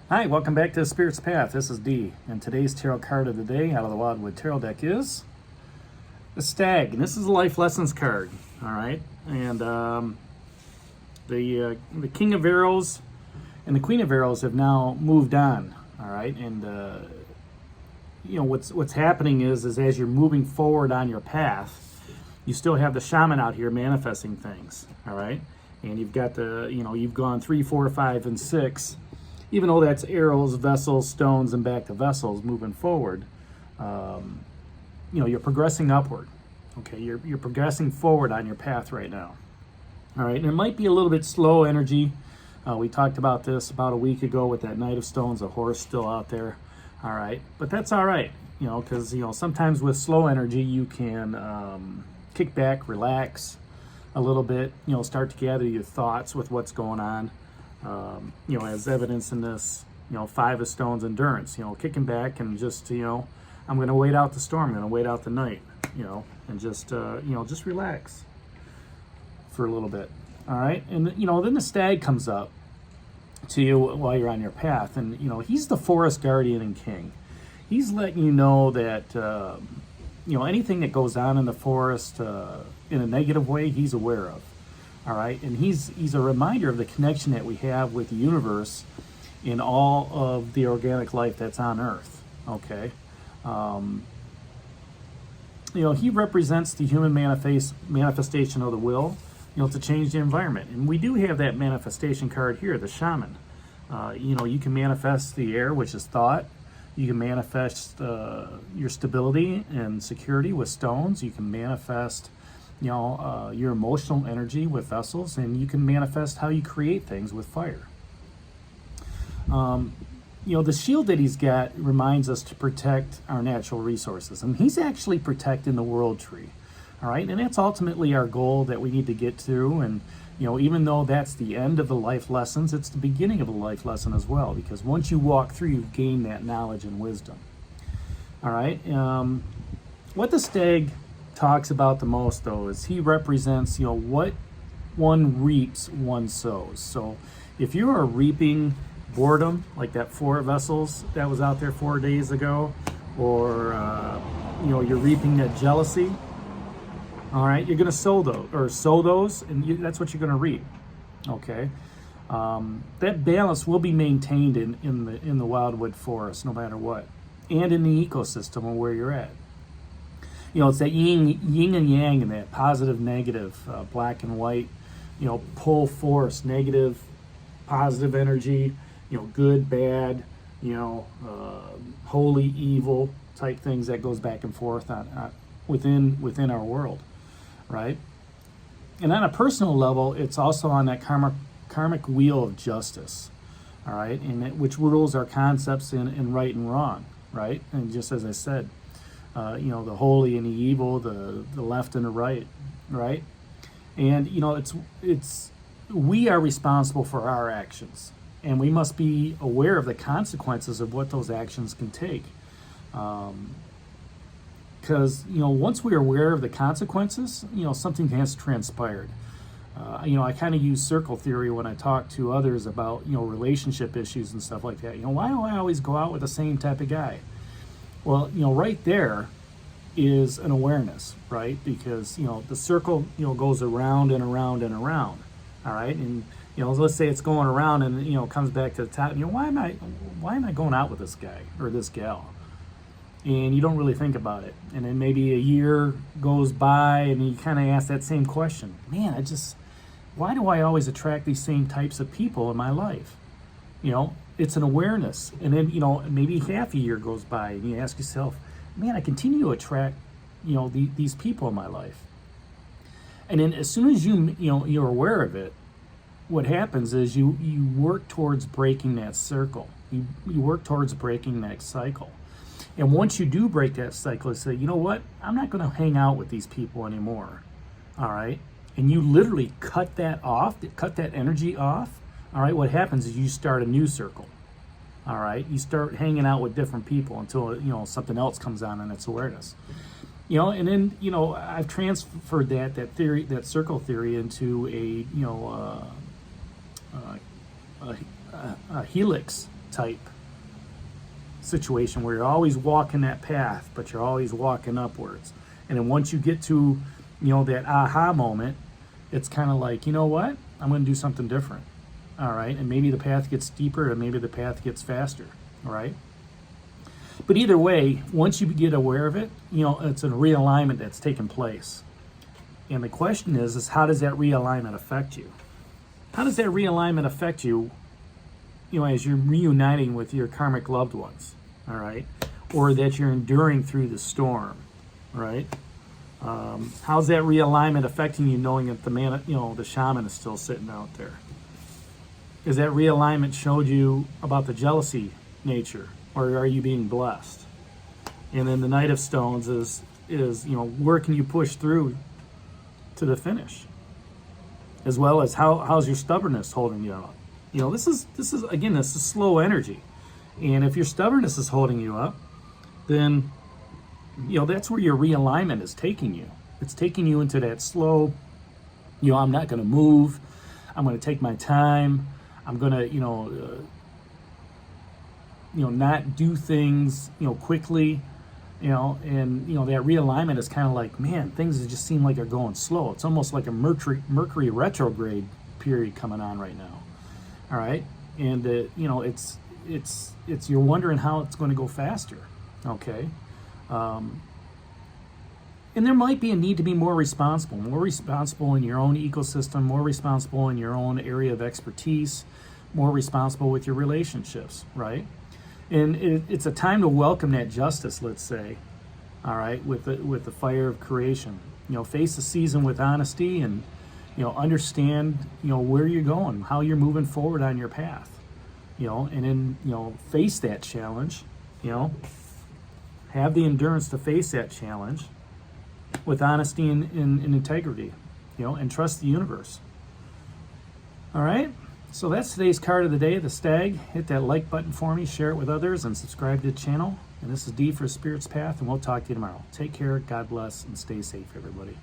Hi, welcome back to the Spirit's Path. This is D, and today's tarot card of the day out of the Wildwood Tarot deck is the Stag, and this is a life lessons card. All right, and the King of Arrows and the Queen of Arrows have now moved on. All right, and what's happening is as you're moving forward on your path, you still have the shaman out here manifesting things. All right, and you've got you've gone 3, 4, 5, and 6. Even though that's arrows, vessels, stones, and back to vessels moving forward, you're progressing upward. Okay, you're progressing forward on your path right now. All right, and it might be a little bit slow energy. We talked about this about a week ago with that Knight of Stones, a horse still out there. All right, but that's all right, because sometimes with slow energy you can kick back, relax a little bit. Start to gather your thoughts with what's going on. As evidence in this, 5 of Stones endurance, kicking back and just, I'm going to wait out the storm, I'm going to wait out the night, and just relax for a little bit. All right. And, then the Stag comes up to you while you're on your path. And, he's the forest guardian and king. He's letting you know that, anything that goes on in the forest in a negative way, he's aware of. All right, and he's a reminder of the connection that we have with the universe in all of the organic life that's on Earth. Okay, he represents the human manifestation of the will, to change the environment, and we do have that manifestation card here, the shaman. You can manifest the air, which is thought. You can manifest your stability and security with stones. You can manifest your emotional energy with vessels, and you can manifest how you create things with fire. The shield that he's got reminds us to protect our natural resources, and he's actually protecting the world tree. All right, and that's ultimately our goal that we need to get to. And even though that's the end of the life lessons, it's the beginning of a life lesson as well, because once you walk through, you gain that knowledge and wisdom. All right, what the Stag talks about the most, though, is he represents what one reaps, one sows. So if you are reaping boredom, like that 4 vessels that was out there 4 days ago, or you're reaping that jealousy, all right, you're going to sow those, and that's what you're going to reap. Okay, that balance will be maintained in the wildwood forest no matter what, and in the ecosystem of where you're at. It's that yin and yang, and that positive, negative, black and white, pull force, negative, positive energy, good, bad, holy, evil type things that goes back and forth within our world, right? And on a personal level, it's also on that karmic wheel of justice, all right, and which rules our concepts in right and wrong, right? And just as I said, the holy and the evil, the left and the right, right? And it's we are responsible for our actions, and we must be aware of the consequences of what those actions can take. Because once we're aware of the consequences, something has transpired. I kind of use circle theory when I talk to others about relationship issues and stuff like that. Why do I always go out with the same type of guy? Well, right there is an awareness, right? Because, the circle, goes around and around and around, all right? And, let's say it's going around and, comes back to the top. Why am I going out with this guy or this gal? And you don't really think about it. And then maybe a year goes by and you kind of ask that same question. Man, why do I always attract these same types of people in my life? It's an awareness. And then, maybe half a year goes by and you ask yourself, man, I continue to attract, these people in my life. And then as soon as you're aware of it, what happens is you work towards breaking that circle. You work towards breaking that cycle. And once you do break that cycle, you say, you know what? I'm not going to hang out with these people anymore. All right? And you literally cut that off, cut that energy off. All right, what happens is you start a new circle. All right, you start hanging out with different people until something else comes on and it's awareness. And then I've transferred that circle theory into a helix type situation where you're always walking that path, but you're always walking upwards. And then once you get to, that aha moment, it's kind of like, you know what? I'm going to do something different. All right. And maybe the path gets steeper and maybe the path gets faster. All right. But either way, once you get aware of it, it's a realignment that's taken place. And the question is how does that realignment affect you? How does that realignment affect you, as you're reuniting with your karmic loved ones, all right? Or that you're enduring through the storm, right? How's that realignment affecting you knowing that the shaman is still sitting out there? Is that realignment showed you about the jealousy nature, or are you being blessed? And then the Knight of Stones is where can you push through to the finish? As well as how's your stubbornness holding you up? This is slow energy. And if your stubbornness is holding you up, then that's where your realignment is taking you. It's taking you into that slow, I'm not going to move. I'm going to take my time. I'm going to, not do things, quickly, and, that realignment is kind of like, man, things just seem like they're going slow. It's almost like a Mercury retrograde period coming on right now. All right. And, it's you're wondering how it's going to go faster. Okay. And there might be a need to be more responsible in your own ecosystem, more responsible in your own area of expertise, more responsible with your relationships, right? And it's a time to welcome that justice, let's say, all right, with the fire of creation. Face the season with honesty and, understand, where you're going, how you're moving forward on your path, and then, face that challenge, have the endurance to face that challenge with honesty and integrity, and trust the universe. All right. So that's today's card of the day, the Stag. Hit that like button for me, share it with others, and subscribe to the channel. And this is D for Spirit's Path, and we'll talk to you tomorrow. Take care, God bless, and stay safe, everybody.